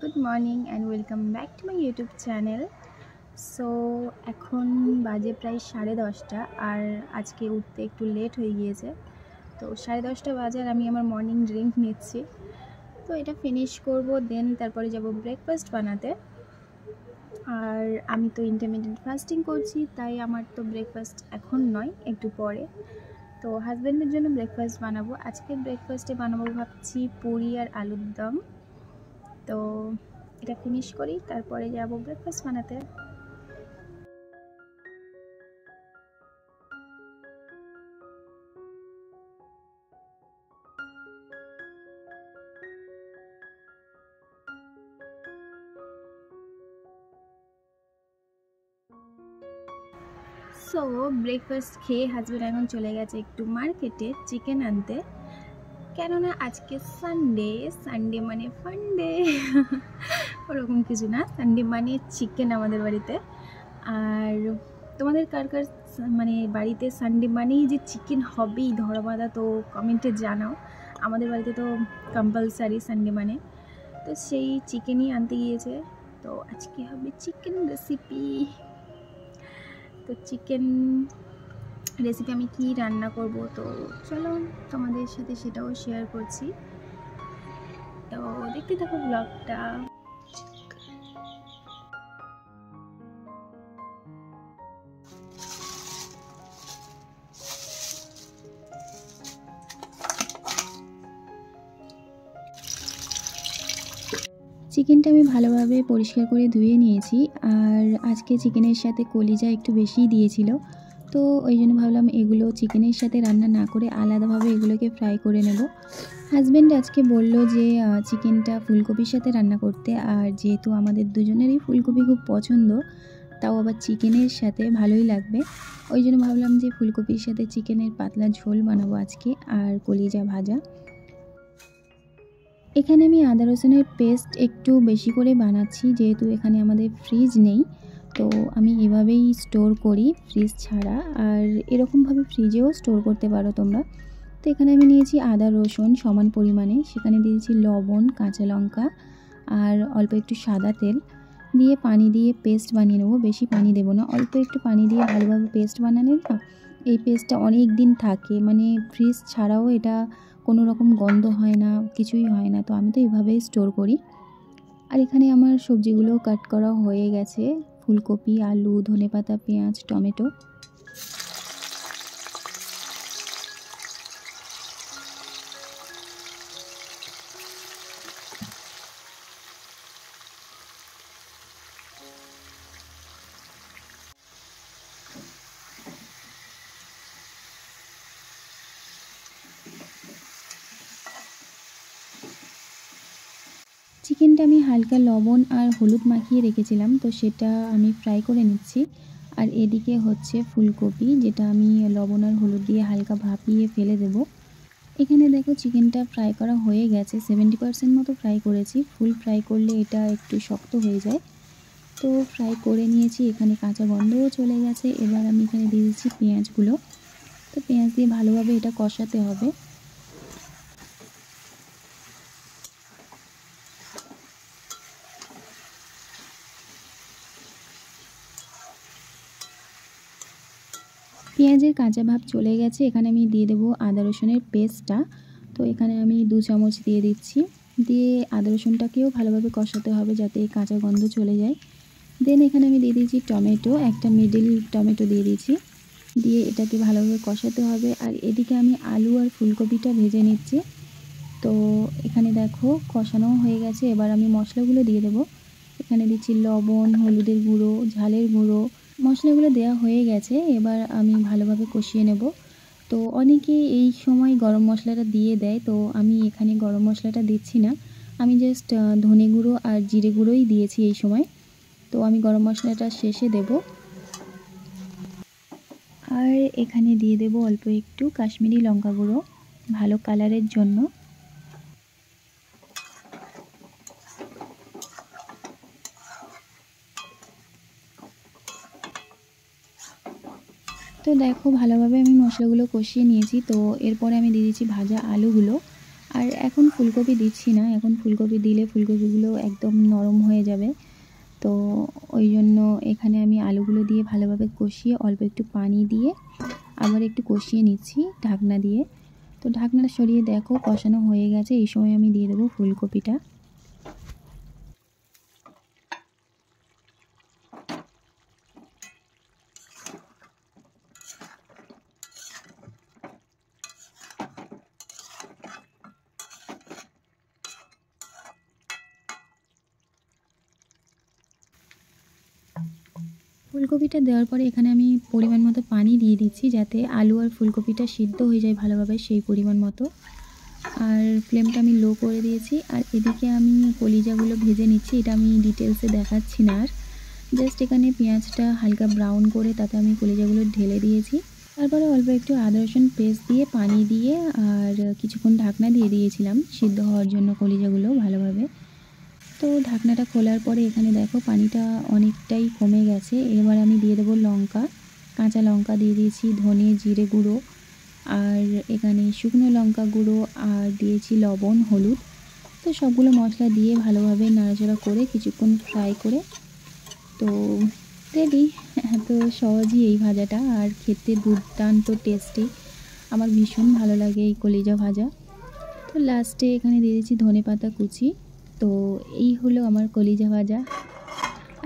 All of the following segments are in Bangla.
Good morning and welcome back to my YouTube channel. So এখন বাজে প্রায় 10:30 আর আজকে উঠতে একটু লেট হয়ে গিয়েছে। তো 10:30 বাজে আর আমি আমার মর্নিং ড্রিঙ্ক নিচ্ছি। তো এটা ফিনিশ করব, দেন তারপরে যাব ব্রেকফাস্ট বানাতে। আর আমি তো ইন্টারমিডিয়েট ফাস্টিং করছি, তাই আমার তো ব্রেকফাস্ট এখন নয়, একটু পরে। তো হাজব্যান্ডের জন্য ব্রেকফাস্ট বানাবো। আজকে ব্রেকফাস্টে বানাবো ভাবছি পুরি আর আলুর দম। তো এটা ফিনিশ করি, তারপরে যাব ব্রেকফাস্ট বানাতে। সো ব্রেকফাস্ট খেয়ে হাজব্যান্ড এখন চলে গেছে একটু মার্কেটে চিকেন আনতে, কেননা আজকে সানডে। সানডে মানে ফান্ডে ওরকম কিছু না, সানডে মানে চিকেন আমাদের বাড়িতে। আর তোমাদের কার কার মানে বাড়িতে সানডে মানেই যে চিকেন হবেই ধরাবাঁধা, তো কমেন্টে জানাও। আমাদের বাড়িতে তো কম্পালসারি সানডে মানে, তো সেই চিকেনই আনতে গিয়েছে। তো আজকে হবে চিকেন রেসিপি। তো চিকেন রেসিপি আমি কি রান্না করব, তো চলো তোমাদের সাথে সেটাও শেয়ার করছি। তো দেখতে থাকো ব্লগটা। চিকেনটা আমি ভালোভাবে পরিষ্কার করে ধুয়ে নিয়েছি, আর আজকে চিকেনের সাথে কলিজা একটু বেশিই দিয়েছিল, তো ওই জন্য ভাবলাম এগুলো চিকেনের সাথে রান্না না করে আলাদাভাবে এগুলোকে ফ্রাই করে নেব। হাজব্যান্ড আজকে বলল যে চিকেনটা ফুলকপির সাথে রান্না করতে, আর যেহেতু আমাদের দুজনেরই ফুলকপি খুব পছন্দ, তাও আবার চিকেনের সাথে ভালোই লাগবে। ওই জন্য ভাবলাম যে ফুলকপির সাথে চিকেনের পাতলা ঝোল বানাবো আজকে, আর কলিজা ভাজা। এখানে আমি আদা রসুনের পেস্ট একটু বেশি করে বানাচ্ছি, যেহেতু এখানে আমাদের ফ্রিজ নেই, তো আমি এভাবেই স্টোর করি ফ্রিজ ছাড়া। আর এরকমভাবে ফ্রিজেও স্টোর করতে পারো তোমরা। তো এখানে আমি নিয়েছি আদা রসুন সমান পরিমাণে, সেখানে দিয়েছি লবণ, কাঁচা লঙ্কা আর অল্প একটু সাদা তেল দিয়ে পানি দিয়ে পেস্ট বানিয়ে নেবো। বেশি পানি দেবো না, অল্প একটু পানি দিয়ে ভালোভাবে পেস্ট বানালে না এই পেস্টটা অনেক দিন থাকে, মানে ফ্রিজ ছাড়াও এটা কোনো রকম গন্ধ হয় না, কিছুই হয় না। তো আমি তো এইভাবেই স্টোর করি। আর এখানে আমার সবজিগুলো কাট করা হয়ে গেছে, ফুলকপি, আলু, ধনেপাতা, পেঁয়াজ, টমেটো। চিকেনটা আমি হালকা লবণ আর হলুদ মাখিয়ে রেখেছিলাম, তো সেটা আমি ফ্রাই করে নিচ্ছি। আর এদিকে হচ্ছে ফুলকপি, যেটা আমি লবণ আর হলুদ দিয়ে হালকা ভাপিয়ে ফেলে দেব। এখানে দেখো চিকেনটা ফ্রাই করা হয়ে গেছে, 70% মতো ফ্রাই করেছি। ফুল ফ্রাই করলে এটা একটু শক্ত হয়ে যায়, তো ফ্রাই করে নিয়েছি। এখানে কাঁচা গন্ধও চলে গেছে। এবার আমি এখানে দিয়ে দিচ্ছি পেঁয়াজগুলো। তো পেঁয়াজ দিয়ে ভালোভাবে এটা কষাতে হবে। পেঁয়াজের কাঁচা ভাব চলে গেছে, এখানে আমি দিয়ে দেবো আদা রসুনের পেস্টটা। তো এখানে আমি 2 চামচ দিয়ে দিচ্ছি। দিয়ে আদা রসুনটাকেও ভালোভাবে কষাতে হবে যাতে কাঁচা গন্ধ চলে যায়। দেন এখানে আমি দিয়ে দিয়েছি টমেটো, একটা মিডল টমেটো দিয়ে দিয়েছি। দিয়ে এটাকে ভালোভাবে কষাতে হবে। আর এদিকে আমি আলু আর ফুলকপিটা ভেজে নিচ্ছি। তো এখানে দেখো কষানো হয়ে গেছে, এবার আমি মশলাগুলো দিয়ে দেবো। এখানে দিচ্ছি লবণ, হলুদের গুঁড়ো, ঝালের গুঁড়ো। মশলাগুলো দেওয়া হয়ে গেছে, এবার আমি ভালোভাবে কষিয়ে নেব। তো অনেকে এই সময় গরম মশলাটা দিয়ে দেয়, তো আমি এখানে গরম মশলাটা দিচ্ছি না। আমি জাস্ট ধনে গুঁড়ো আর জিরে গুঁড়োই দিয়েছি এই সময়। তো আমি গরম মশলাটা শেষে দেব। আর এখানে দিয়ে দেব অল্প একটু কাশ্মীরি লঙ্কা গুঁড়ো, ভালো কালারের জন্য। তো দেখো ভালোভাবে আমি মশলাগুলো কষিয়ে নিয়েছি। তো এরপরে আমি দিয়ে দিচ্ছি ভাজা আলুগুলো। আর এখন ফুলকপি দিচ্ছি না, এখন ফুলকপি দিলে ফুলকপিগুলো একদম নরম হয়ে যাবে। তো ওই জন্য এখানে আমি আলুগুলো দিয়ে ভালোভাবে কষিয়ে অল্প একটু পানি দিয়ে আবার একটু কষিয়ে নিচ্ছি ঢাকনা দিয়ে। তো ঢাকনাটা সরিয়ে দেখো কষানো হয়ে গেছে। এই সময় আমি দিয়ে দেবো ফুলকপিটা। ফুলকপিটা দেওয়ার পরে এখানে আমি পরিমাণ মতো পানি দিয়ে দিচ্ছি, যাতে আলু আর ফুলকপিটা সিদ্ধ হয়ে যায় ভালোভাবে, সেই পরিমাণ মতো। আর ফ্লেমটা আমি লো করে দিয়েছি। আর এদিকে আমি কলিজাগুলো ভেজে নিচ্ছি, এটা আমি ডিটেলসে দেখাচ্ছি না। আর জাস্ট এখানে পেঁয়াজটা হালকা ব্রাউন করে তাতে আমি কলিজাগুলো ঢেলে দিয়েছি। তারপরে অল্প একটু আদা রসুন পেস্ট দিয়ে পানি দিয়ে আর কিছুক্ষণ ঢাকনা দিয়ে দিয়েছিলাম সিদ্ধ হওয়ার জন্য কলিজাগুলো ভালোভাবে। তো ঢাকনাটা খোলার পরে এখানে দেখো পানিটা অনেকটাই কমে গেছে। এবার আমি দিয়ে দেবো লঙ্কা, কাঁচা লঙ্কা দিয়ে দিয়েছি, ধনে জিরে গুঁড়ো, আর এখানে শুকনো লঙ্কা গুঁড়ো, আর দিয়েছি লবণ, হলুদ। তো সবগুলো মশলা দিয়ে ভালোভাবে নাড়াচাড়া করে কিছুক্ষণ ফ্রাই করে তো রেডি। এত সহজই এই ভাজাটা, আর খেতে দুর্দান্ত টেস্টি। আমার ভীষণ ভালো লাগে এই কলিজা ভাজা। তো লাস্টে এখানে দিয়ে দিয়েছি ধনেপাতা কুচি। তো এই হলো আমার কলিজা ভাজা।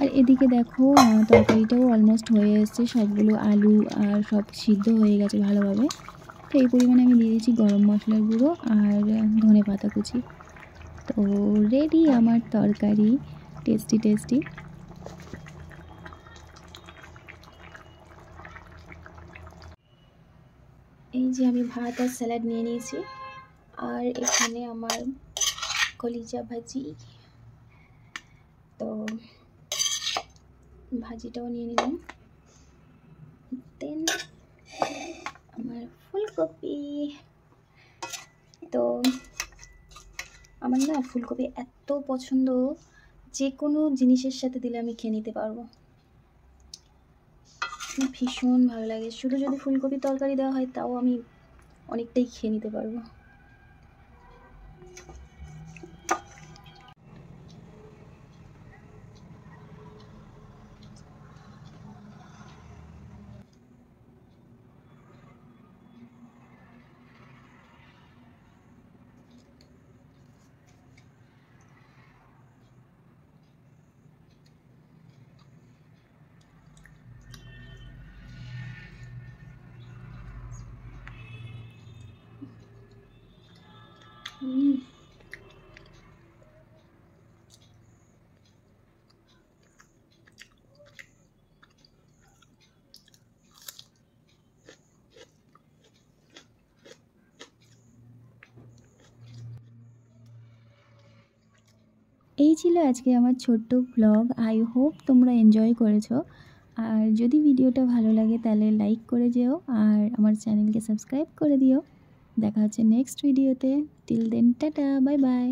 আর এদিকে দেখো তরকারিটাও অলমোস্ট হয়ে এসছে, সবগুলো আলু আর সব সিদ্ধ হয়ে গেছে ভালোভাবে। তো এই পরিমাণে আমি দিয়ে দিয়েছি গরম মশলার গুঁড়ো আর ধনেপাতা কুচি। তো রেডি আমার তরকারি, টেস্টি টেস্টি। এই যে আমি ভাত আর স্যালাড নিয়ে নিয়েছি, আর এখানে আমার কলিজা ভাজি। তো ভাজিটাও নিয়ে নিলাম। দেন আমার ফুলকপি। তো আমার না ফুলকপি এত পছন্দ, যে কোনো জিনিসের সাথে দিলে আমি খেয়ে নিতে পারবো। ভীষণ ভালো লাগে। শুধু যদি ফুলকপির তরকারি দেওয়া হয় তাও আমি অনেকটাই খেয়ে নিতে পারবো। এই ছিল আজকে আমার ছোট্ট ব্লগ। আই হোপ তোমরা এনজয় করেছো। আর যদি ভিডিওটা ভালো লাগে তাহলে লাইক করে যেও, আর আমার চ্যানেলকে সাবস্ক্রাইব করে দিও। দেখা হচ্ছে নেক্সট ভিডিওতে। Till then tata, bye by.